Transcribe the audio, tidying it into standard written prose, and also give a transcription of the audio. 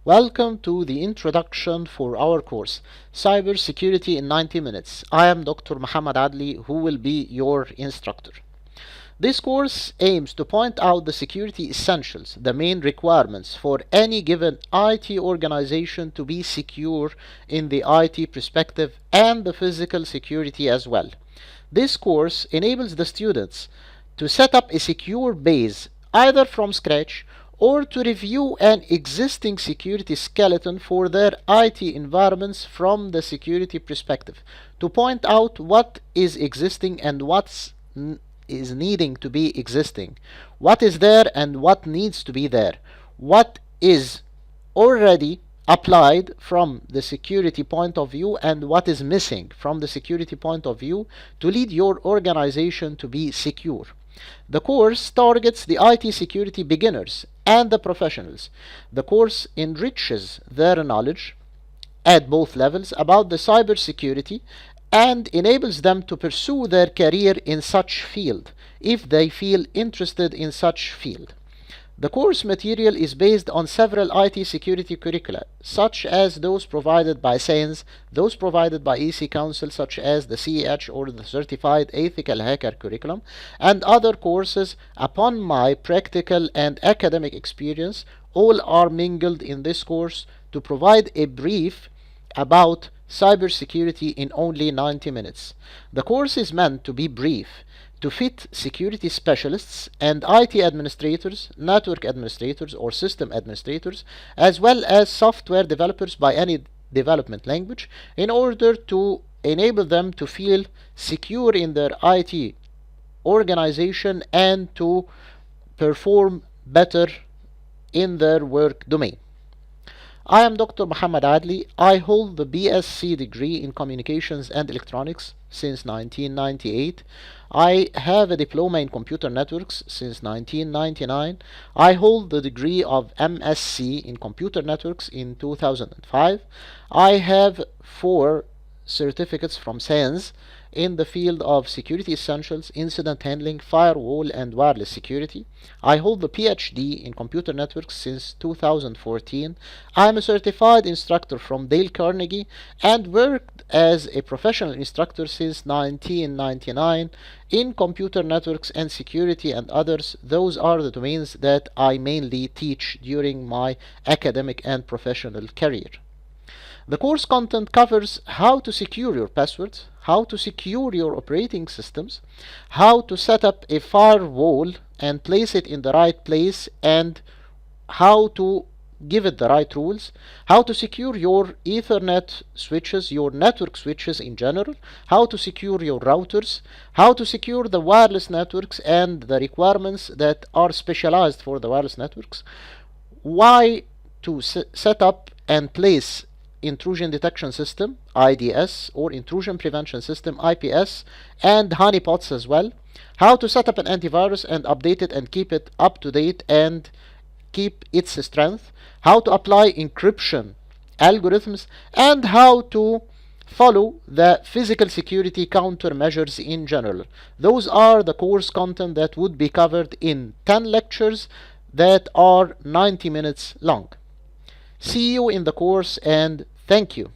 Welcome to the introduction for our course, Cybersecurity in 90 Minutes. I am Dr. Muhammad Adli, who will be your instructor. This course aims to point out the security essentials, the main requirements for any given IT organization to be secure in the IT perspective and the physical security as well. This course enables the students to set up a secure base either from scratch or to review an existing security skeleton for their IT environments from the security perspective, to point out what is existing and is needing to be existing, what is there and what needs to be there, what is already applied from the security point of view and what is missing from the security point of view to lead your organization to be secure. The course targets the IT security beginners and the professionals. The course enriches their knowledge at both levels about the cybersecurity and enables them to pursue their career in such field if they feel interested in such field. The course material is based on several IT security curricula, such as those provided by SANS, those provided by EC Council, such as the CEH or the Certified Ethical Hacker Curriculum, and other courses upon my practical and academic experience. All are mingled in this course to provide a brief about cybersecurity in only 90 minutes. The course is meant to be brief, to fit security specialists and IT administrators, network administrators or system administrators, as well as software developers by any development language, in order to enable them to feel secure in their IT organization and to perform better in their work domain. I am Dr. Muhammad Adli. I hold the BSc degree in Communications and Electronics since 1998. I have a diploma in Computer Networks since 1999. I hold the degree of MSc in Computer Networks in 2005. I have 4 certificates from SANS in the field of security essentials, incident handling, firewall, and wireless security. I hold the PhD in computer networks since 2014. I am a certified instructor from Dale Carnegie and worked as a professional instructor since 1999 in computer networks and security and others. Those are the domains that I mainly teach during my academic and professional career. The course content covers how to secure your passwords, how to secure your operating systems, how to set up a firewall and place it in the right place and how to give it the right rules, how to secure your Ethernet switches, your network switches in general, how to secure your routers, how to secure the wireless networks and the requirements that are specialized for the wireless networks, why to set up and place intrusion detection system, IDS, or intrusion prevention system, IPS, and honeypots as well, how to set up an antivirus and update it and keep it up to date and keep its strength, how to apply encryption algorithms, and how to follow the physical security countermeasures in general. Those are the course content that would be covered in 10 lectures that are 90 minutes long. See you in the course and thank you.